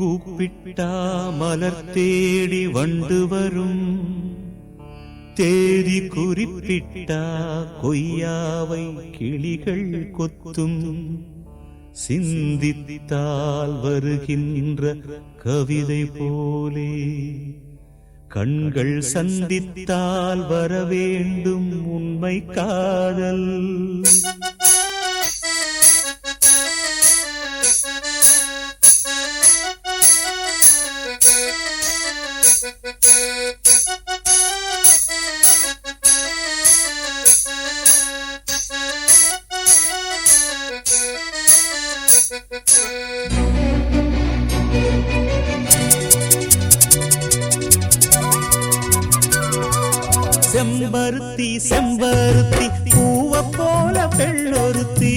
கூப்பிட்டா மலர் தேடி வண்டு வரும், தேதி குறிப்பிட்டா கொய்யாவை கிளிகள் கொத்தும், சிந்தித்தால் வருகின்ற கவிதை போலே கண்கள் சந்தித்தால் வரவேண்டும் உண்மை காதல். செம்பருத்தி செம்பருத்தி பூவ போல பெண்ணொருத்தி,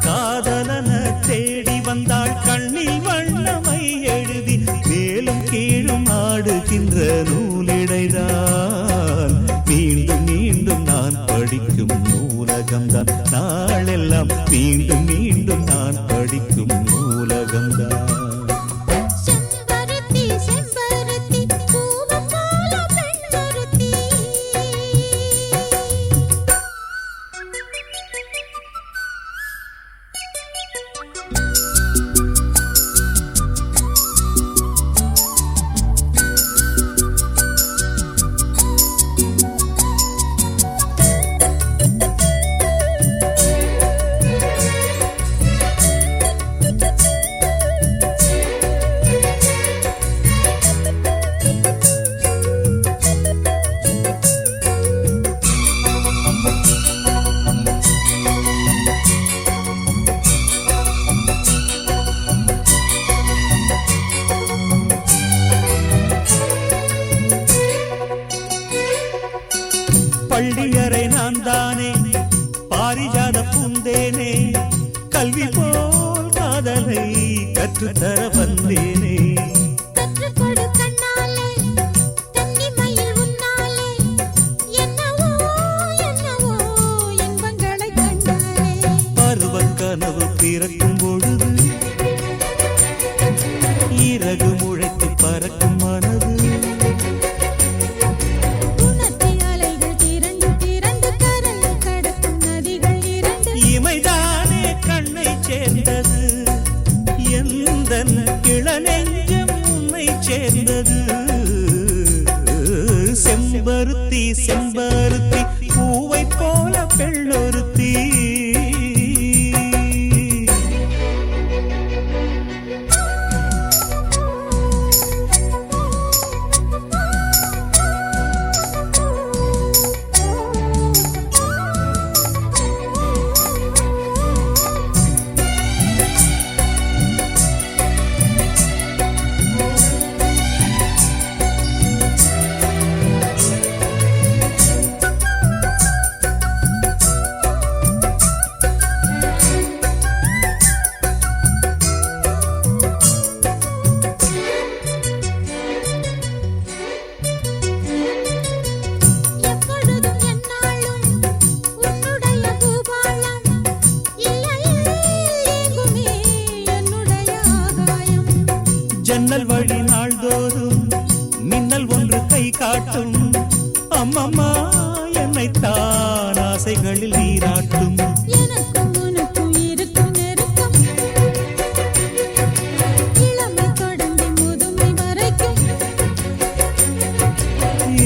காதலன தேடி வந்தாள் கண்ணில் வண்ணமை எழுதி, மேலும் கீழும் ஆடுகின்ற நூலிடைதான் மீண்டும் மீண்டும் நான் படிக்கும் நூலகம்தான், நாளெல்லாம் மீண்டும் மீண்டும் நான் படிக்கும் நூலகம்தான். பள்ளியறை நான் தானே பாரிஜாத பூந்தேனே, கல்வி போல் காதலை கற்றுத்தர வந்தேனே. பருவக் கனவு பிறக்கும் பொழுது இறகு முளைத்து பறக்கும் மனது, இமைதானே கண்ணை சேர்ந்தது, எந்த இளநெஞ்சம் உன்னை சேர்ந்தது. செம்பருத்தி செம்பருத்தி பூவை போல பெண்ணொருத்தி, ஜன்னல் வழி நாள்தோறும் மின்னல் ஒன்று கை காட்டும், அம்மம்மா என்னைத்தான் ஆசைகளில் நீராட்டும்.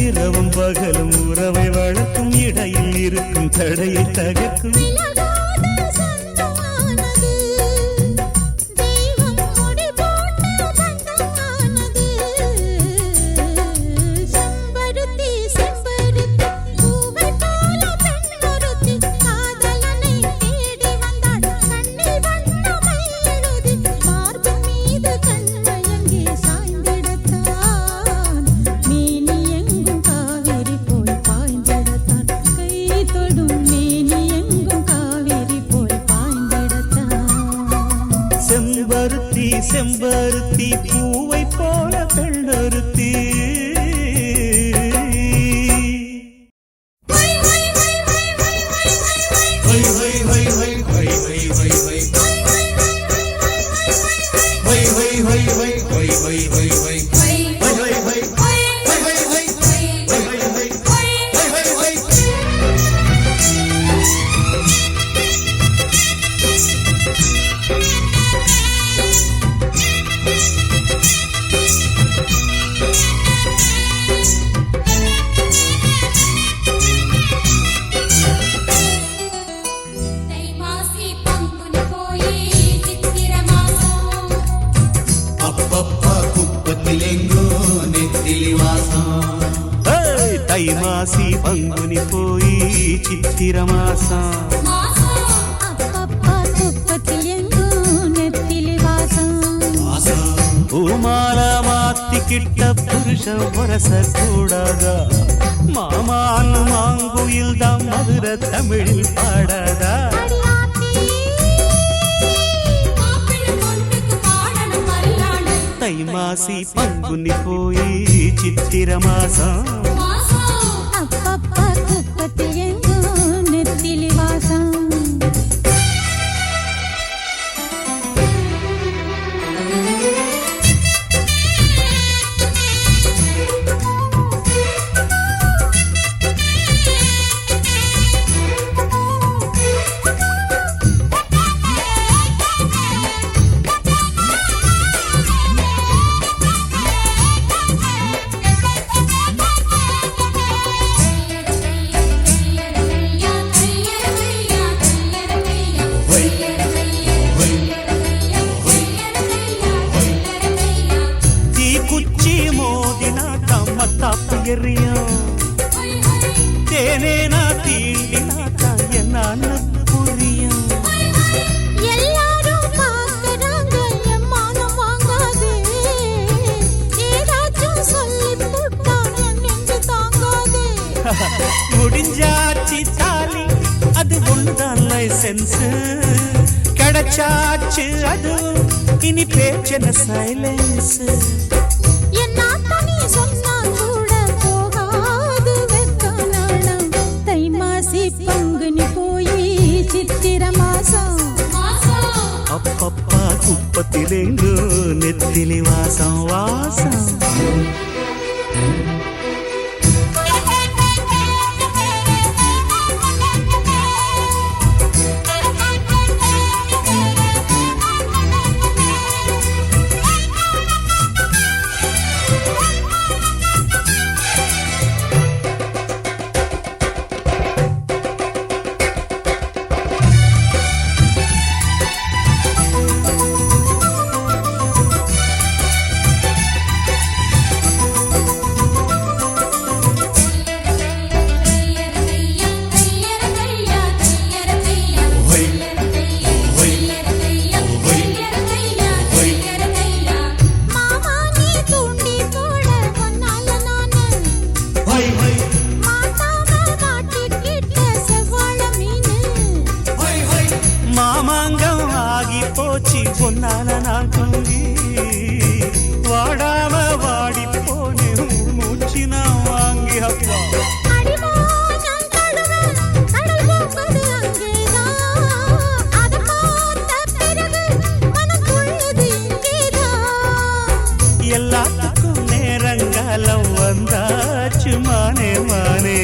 இரவும் பகலும் உறவை வளர்க்கும், இடையில் இருக்கும் தடையை தகர்க்கும். செம்பருத்தி செம்பருத்தி பூவை போல பெண்ணொருத்தி. Hey, hey, hey, hey, hey, hey, hey, hey. తై మాసి పంగుని పోయి చిత్తిర మాసం பூமால மாத்திக்கிட்ட புருஷன் வரச கூடாதா மாமான் மாங்குயில் தான் மதுர தமிழில் பாடாதா தை மாசி பங்குனி போய் சித்திர மாசம் தேனேனா தீண்டினா என்ன புரியும் எல்லாரும் பார்க்கறாங்க எம்மானம் வாங்காதே ஏதாச்சும் சொல்லி போட்டா நெஞ்சு தாங்காதே முடிஞ்சாச்சு தாலி அது ஒண்ணுதான் லைசென்ஸ் கிடைச்சாச்சு அது இனி பேச்சன சைலன்ஸ் என்ன தனி சொன்னா கூட போகாது வெக்கனானம் தை மாசி பங்குனி போய் சித்திர மாசம் அப்பப்பா குப்பத்திலேங்கோ நெத்திலி வாசம் வாசம் மாமாங்கம் ஆகி போச்சு பொன்னால நான் தூங்கி வாடாம வாடி போனே மூச்சு நான் வாங்கி அப்பா எல்லாத்துக்கும் நேரங்காலம் வந்தாச்சு மானே மானே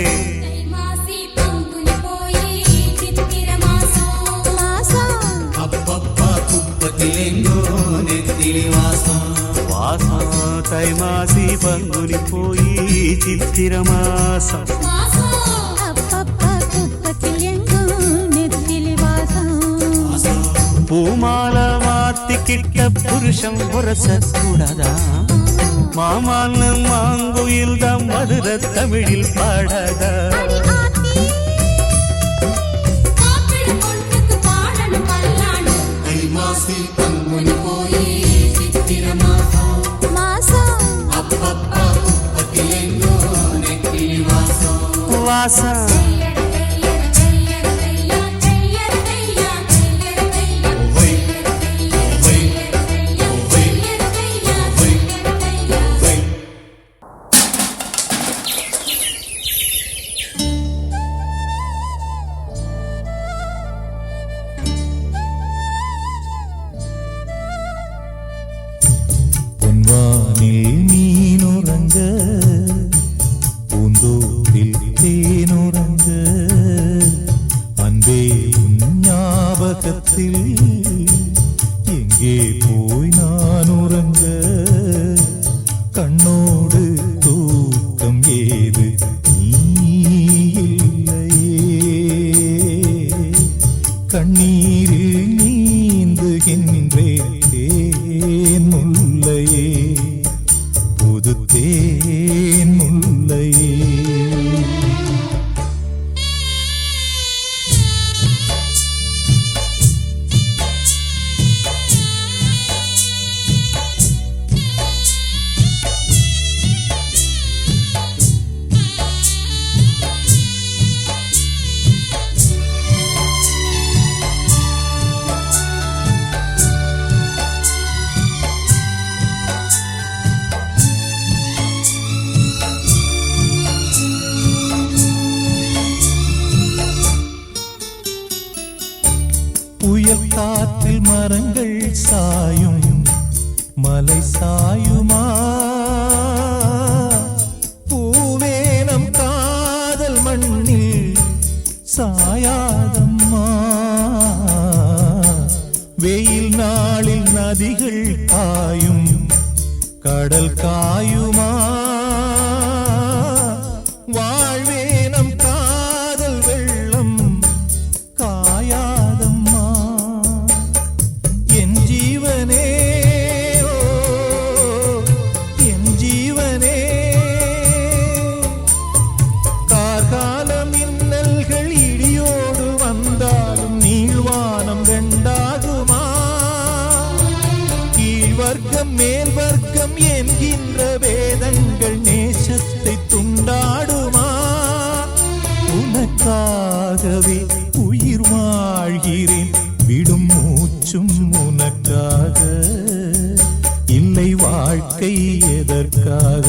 வாசம் தை மாசி பங்குனி போய் சித்திர மாசம் பூமால மாத்திக்கிட்ட புருஷன் வரச கூடாதா மாமான் மாங்குயில் தான் மதுர தமிழில் பாடாதா வாசம் எங்கே போய் நான் உறங்க கண்ணோடு தூக்கம் ஏது நீ இல்லையே கண்ணீரில் நீந்துகின்றேன் தேன் முல்லையே புது தேன் முல்லையே புயல் காற்றில் மரங்கள் சாயும் மலை சாயுமா பூவேனம் காதல் மண்ணில் சாயாதம்மா வெயில் நாளில் நதிகள் காயும் கடல் காயுமா வாழ்வேனம் காதல் வெள்ளம் காயாதம்மா என் ஜீவனே ஓ என் ஜீவனே கார்கால மின்னல்கள் இடியோடு வந்தாலும் நீள்வானம் ரெண்டாகுமா கீழ் வர்க்கம் மேல் வர்க்கம் என்கின்ற வேதங்கள் நேசத்தை துண்டாடுமா உனக்காகவே உயிர் வாழ்கிறேன் விடும் மூச்சும் உனக்காக இல்லை வாழ்க்கை எதற்காக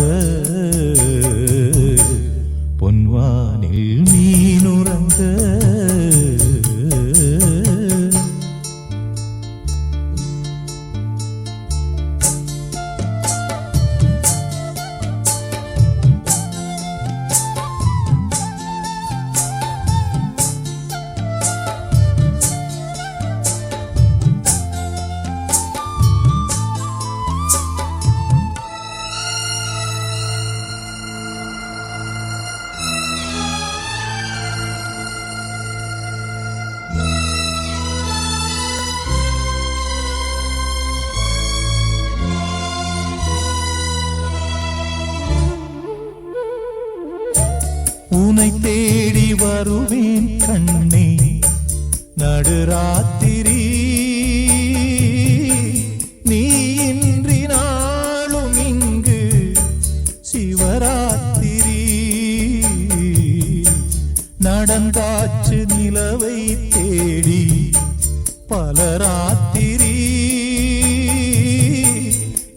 பொன்வானில் மீனுறங்க உனை தேடி வருவேன் கண்ணே நடுராத்திரி நீ இன்றி நாளும் இங்கு சிவராத்திரி நடந்தாச்சு நிலவை தேடி பலராத்திரி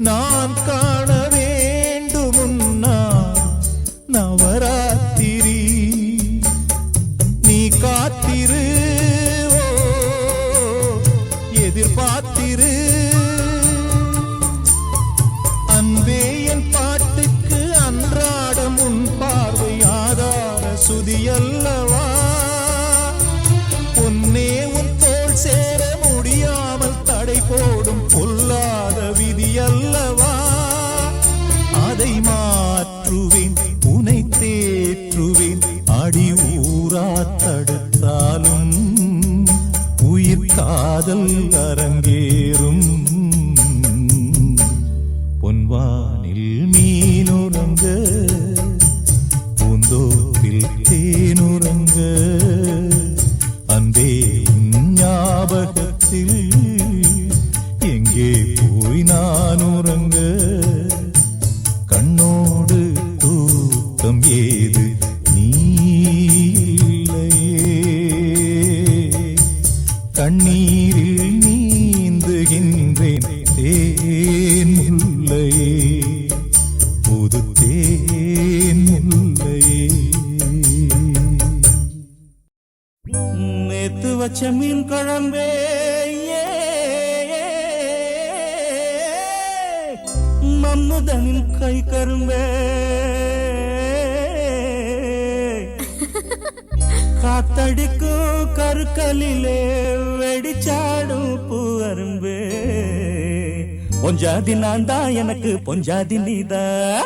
நான் காண வேண்டுமுன்னா நவராத்திரி நீ காத்திரு ஓ எதிர்பார்த்திரு அன்பே என் பாட்டுக்கு அன்றாடம் உன் பார்வை ஆதார சுதியல்லவா பொன்னே உன் தோள் சேர முடியாமல் தடை போடும் பொல்லாத விதியல்லவா அதை மாற்றுவேன் உனை தேற்றுவேன் அடி ஊரா தடுத்தாலும் உயிர் காதல் அரங்கேறும் பொன்வானில் மீனுறங்க பூந்தோப்பில் தேனுறங்க அன்பே உன் ஞாபகத்தில் எங்கே போய் நான் உறங்க கண்ணோடு தூக்கம் ஏது நீ இல்லையே கண்ணீரில் நீந்துகின்றேன் தேன் முல்லையே புது தேன் முல்லையே நேத்து வச்ச மீன் குழம்பே மம்முதனின் கை கரும்பே காத்தடிக்கும் கருக்கலிலே வெடிச்சாடும் பூ அரும்பே பொஞ்சாதி நான் தான் எனக்கு பொஞ்சாதி நீதான்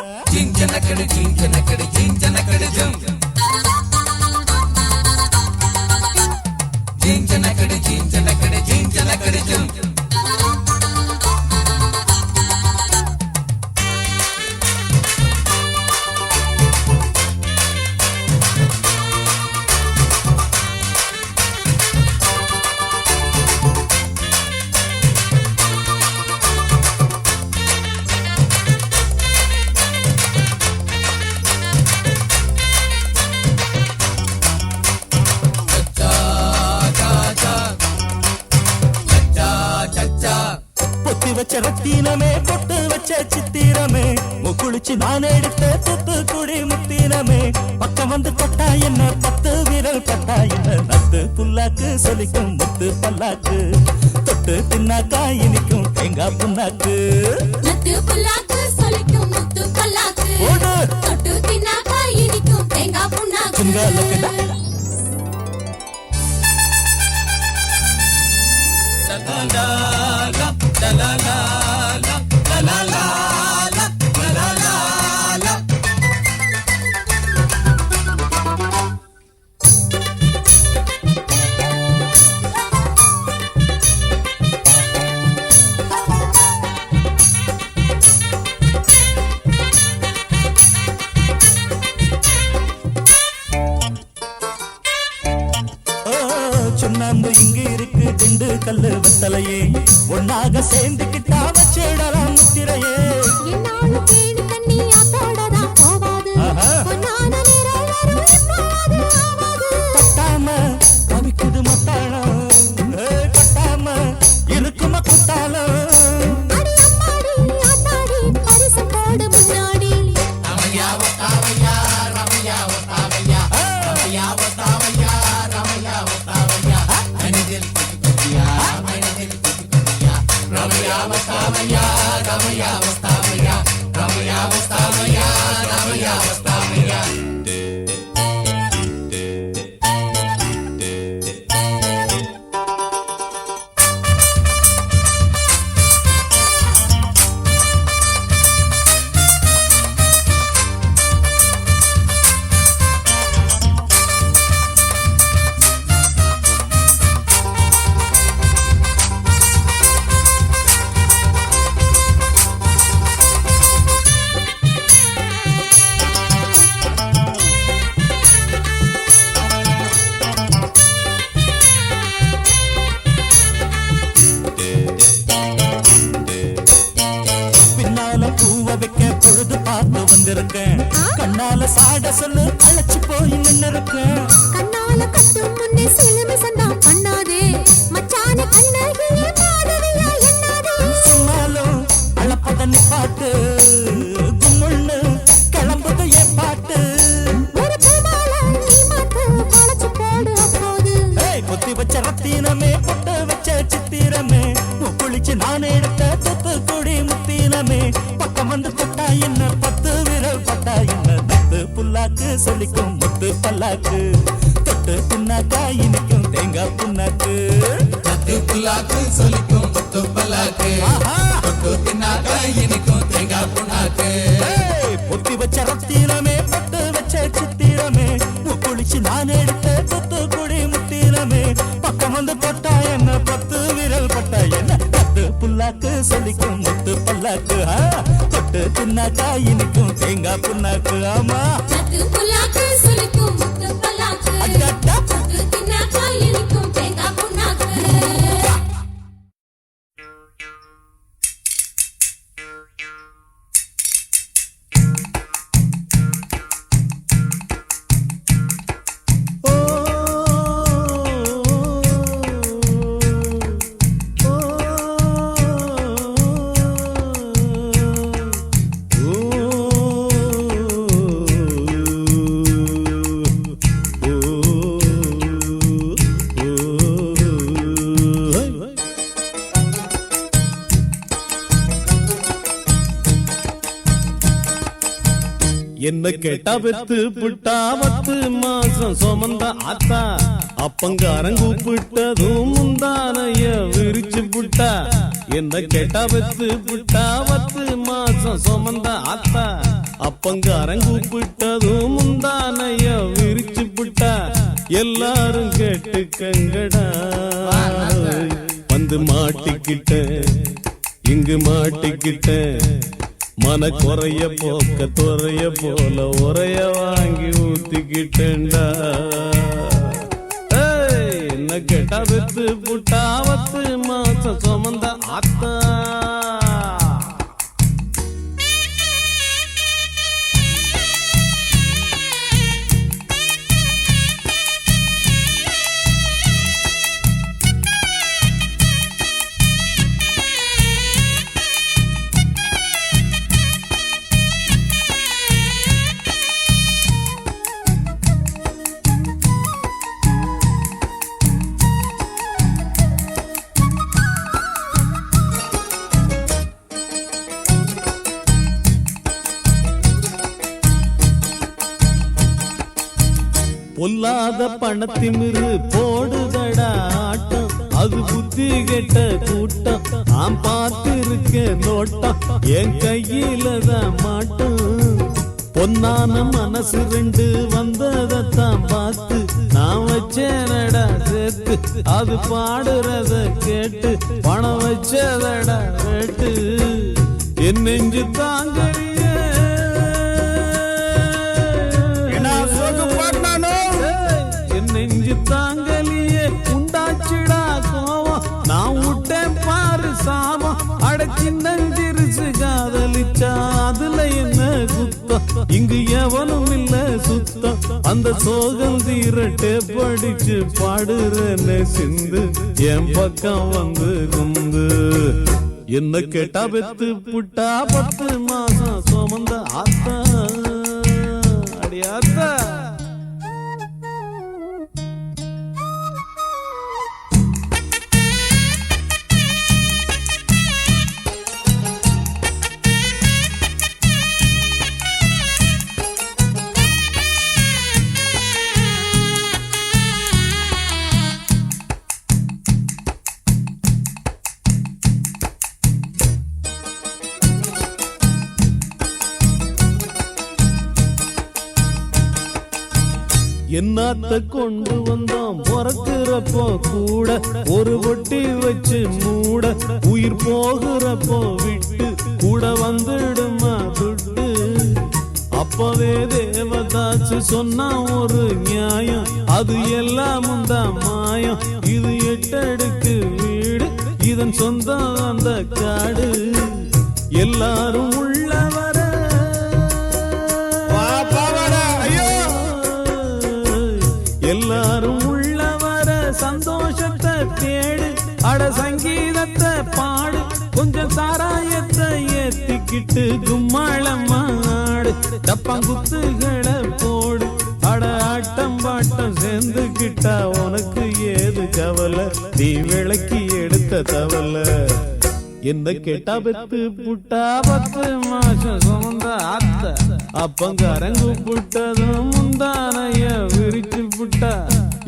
பொத்தி வச்ச ரத்தினமே பொட்டு வச்ச சித்திரமே முக்குளிச்சு நான் எடுத்த தூத்துக்குடி முத்தினமே பக்கம் வந்து தொட்டா என்ன 10 விரல் பட்டா என்ன நத்து புல்லாக்கு சொலிக்கும் முத்து பல்லாக்கு தொட்டு தின்னாக்கா இனிக்கும் தேங்காய் புண்ணாக்கு நத்து புல்லாக்கு சொலிக்கும் முத்து பல்லாக்கு ஓடு தொட்டு தின்னாக்கா இனிக்கும் தேங்காய் புண்ணாக்கு சுங்காலக்கடா சுண்ணாம்பு இங்க இருக்கு திண்டு கல்லு வத்தலையே ஒன்னாக சேர்ந்துக்கிட்டா வச்சிடலாம் முத்திரையே என்னாலும் தேடி தண்ணி ஆத்தோடதான் போவாது பொன்னான நிறம் வரும் எப்போது ஆவாது கட்டாம கவிக்குது மத்தாளம் கட்டாம இருக்கும குத்தாளம் அடி அம்மாடி ஆத்தாடி பரிசு போடு முன்னாடி கண்ணால சாட சொல்லு அழைச்சு போய் நின்னு இருக்கேன் கண்ணால கட்டும் முன்னே சிலுமி சண்டா பண்ணாதே மச்சான கண்ணகியே மாதவியா என்னாதே சொன்னாலும் அழப்பத நிப்பாட்டு கும்முன்னு கிளம்புது என் பாட்டு ஒரு பூமால நீ மாத்து களைச்சு போடு அப்போது பொத்தி வச்ச ரத்தினமே பொட்டு வச்ச சித்திரமே குளிச்சு நான் எடுத்த தூத்துக்குடி முத்தினமே பக்கம் வந்து தொட்டா என்ன 10 விரல் பட்டா என்ன நத்து புல்லாக்கு சொலிக்கும் முத்து பல்லாக்கு தொட்டு தின்னாக்கா இனிக்கும் தேங்காய் புண்ணாக்கு நத்து புல்லாக்கு சொலிக்கும் முத்து பல்லாக்கு தொட்டு தின்னாக்கா இனிக்கும் தேங்காய் புண்ணாக்கு பொத்தி வச்ச ரத்தினமே பொட்டு வச்ச சித்திரமே குளிச்சு நான் எடுத்த தூத்துக்குடி முத்தினமே பக்கம் வந்து தொட்டா என்ன 10 விரல் பட்டா என்ன நத்து புல்லாக்கு சொலிக்கும் முத்து பல்லாக்கு தொட்டு தின்னாக்கா இனிக்கும் தேங்காய் புண்ணாக்கு ஆமா நத்து புல்லாக்கு சொலிக்கும் முத்து பல்லாக்கு தொட்டு தின்னாக்கா இனிக்கும் தேங்காய் புண்ணாக்கு என்ன கேட்டா பெத்து புட்டா 10 மாசம் சுமந்த ஆத்தா அப்பங்காரன் கூப்பிட்டதும் முந்தானைய விரிச்சு புட்டா என்ன கேட்டா பெத்து புட்டா 10 மாசம் சுமந்த ஆத்தா அப்பங்காரன் கூப்பிட்டதும் முந்தானைய விரிச்சு புட்டா எல்லாரும் கேட்டுக்கங்கடா வந்து மாட்டிக்கிட்ட இங்கு மாட்டிக்கிட்ட மன குறைய போக்க துறைய போல உரைய வாங்கி ஊத்திக்கிட்டேன்டா என்ன கேட்டா பெத்து புட்டா 10 மாசம் சுமந்த ஆத்தா பொல்லாத பணத்திமிரு போடுதடா ஆட்டம் அது புத்தி கெட்ட கூட்டம் நான் பார்த்திருக்க நோட்டம் என் கையில தான் மாட்டோம் பொன்னான மனசு 2 வந்ததான் பார்த்து நான் வச்சேனடா சேர்த்து அது பாடுறத கேட்டு பணம் வச்சதடா கேட்டு என் நெஞ்சு தாங்கறிய நெஞ்சு தாங்கலியே உண்டாச்சுடா கோவம் நான் விட்டேன் பாரு சாமம் அட சின்னஞ்சிரிச்சு காதலிச்சா அதுல என்ன குத்தம் இங்கு எவனும் இல்ல சுத்தம் அந்த சோகம் தீரட்டே படிச்சு பாடுறேன்னு சிந்து என் பக்கம் வந்து குந்து என்ன கேட்டா பெத்து புட்டா 10 மாசம் சுமந்த ஆத்தா அடியாத்தா என்னத்த கொண்டு வந்தோம் பிறக்கிறப்போ கூட ஒரு பொட்டி வச்சு மூட உயிர் போகிறப்போ விட்டு கூட வந்துடுமா துட்டு அப்பவே தேவதாச்சு சொன்னா ஒரு நியாயம் அது எல்லாமும் தான் மாயம் இது 8 அடுக்கு வீடு இதன் சொந்தம் அந்த காடு எல்லாரும் உள்ளவர எல்லாரும் உள்ளவர சந்தோஷத்தை தேடு அட சங்கீதத்தை பாடு கொஞ்சம் சாராயத்தை ஏத்திக்கிட்டு கும்மாளம்மா ஆடு டப்பாங்குத்துகளை போடு அட ஆட்டம் பாட்டம் சேர்ந்துக்கிட்டா உனக்கு ஏது கவலை நீ விளக்கி எடுத்த தவலை என்ன கேட்டா பெத்து புட்டா 10 மாசம் சுமந்த ஆத்த அப்பங்காரன் கூப்பிட்டதும் முந்தானைய விரிச்சு புட்டா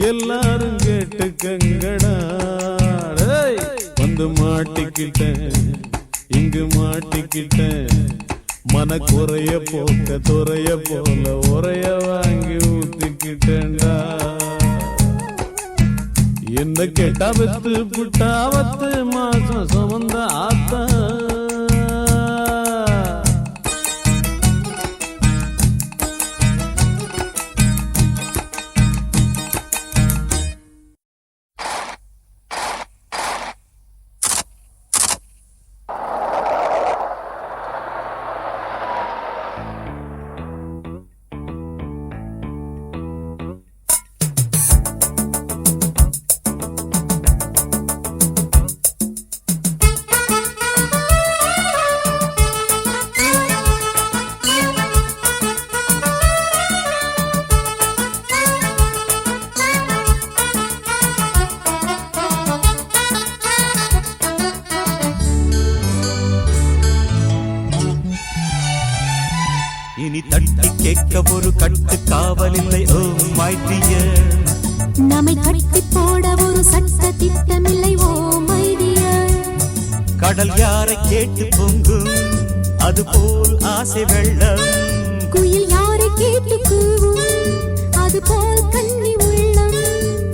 எல்லாரும் கேட்டுக்கங்கடா வந்து மாட்டிக்கிட்டேன் இங்கு மாட்டிக்கிட்டேன் மன குறைய போக்க துறைய போல உரைய வாங்கி ஊத்திக்கிட்டேன்டா என்ன கேட்டா பெத்து புட்டா 10 மாசம் சுமந்த ஆத்தா இனி தட்டி கேட்க ஒரு கட்டு காவலில்லை ஓ மை டியர் நம்மை கட்டி போட ஒரு சட்ட திட்டமில்லை ஓ மை டியர் கடல் யாரை கேட்டு பொங்கும் அதுபோல் ஆசை வெள்ளம் குயில் யாரை கேட்டு கூவும் அதுபோல் கண்ணி உள்ளம்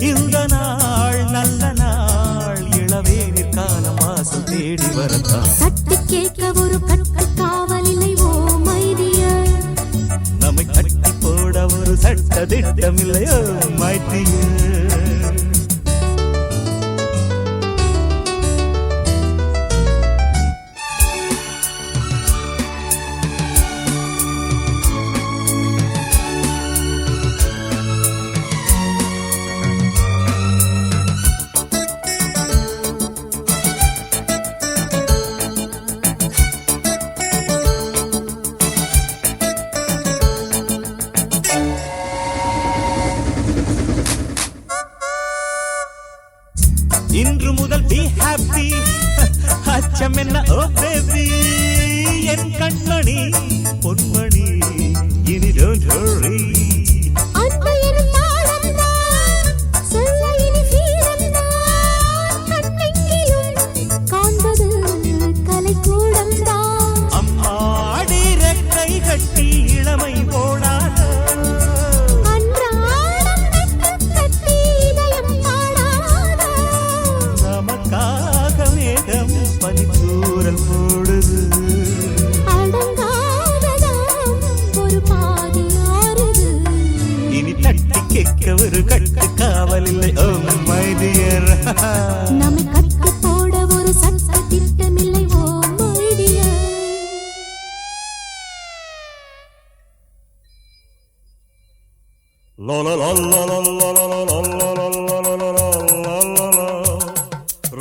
இந்த நாள் நல்ல நாள் இளவேனிற் காலம் வாசல் தேடி வரத்தான் தட்டி கேட்க ஒரு கட்டு காவலில்லை ஓ மைடியர் நம்மை கட்டி போட ஒரு சட்ட திட்டமில்லையோ மைடியர் இன்று முதல் be happy அச்சம் என்ன ஓ பேபி என் கண்மணி பொன்மணி இனி don't worry அன்பு எனும் தாளம்தான் சொல்ல இனி ஃபீலம்தான் கண்ணெங்கிலும் காண்பது கலைக்கூடம்தான் அம்மாடி ரெக்கை கட்டி இளமை போடாத அன்றாடம் கட்டி இதயம் பாடாத நமக்காக மேகம் பனித்தூரல் போடுது அடங்காததாம் ஒரு பாதி ஆறுது இனி தட்டி கேட்க ஒரு கட்டு காவலில்லை ஓ மை டியர் நம்மை கட்டி போட ஒரு சட்ட திட்டமில்லை ஓ my dear la la la la la la la la la la la la la la la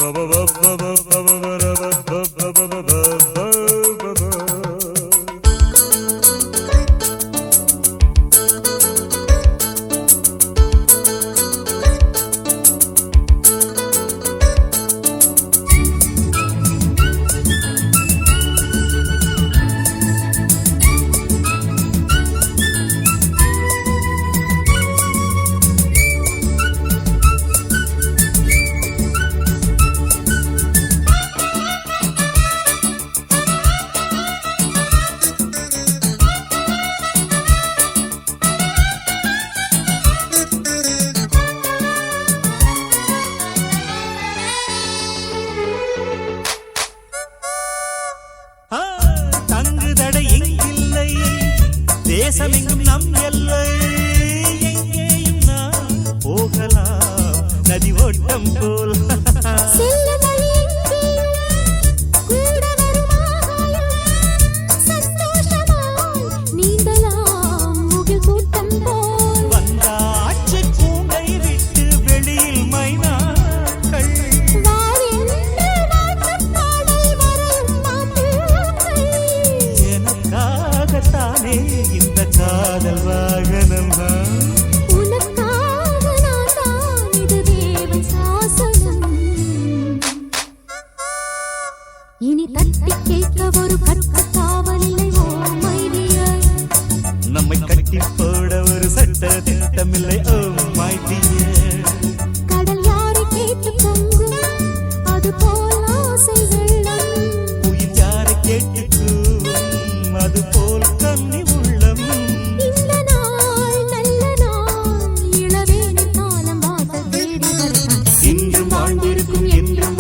தங்குதடை எங்கில்லை தேசமெங்கும் நம் எல்லை எங்கேயும் நாம் போகலாம் நதி ஓட்டம் போல் செல்ல வழி எங்கேயும் கூட வரும் ஆகாயம் சந்தோஷமாய் நீந்தலாம் முகில் கூட்டம் போல் வந்தாச்சு பூங்கை விட்டு வெளியில் மைனாக்கள் வாரென்று வாழ்த்துப் பாடல் வரையும் மாப்பிள்ளைகள் எனக்காகத்தானே இந்த காதல் வாகனம் உனக்காக நான் தான் இது தேவன் சாசனம் இனி தட்டி கேட்க ஒரு கட்டு காவலில்லை ஓ மைடியர் நம்மை கட்டி போட ஒரு சட்ட திட்டமில்லை ஓ மை டியர் கடல் யாரை கேட்டு பொங்கும் அதுபோல் ஆசை வெள்ளம் உயிர் யாரை கேட்டுக்கும் அது போல் கண்ணி உள்ளம் இந்த நாள் நல்ல நாள் இளவேனில் காலம் வாசல் தேடி வரத்தான் இன்றும் வாழ்ந்திருக்கும் என்றும்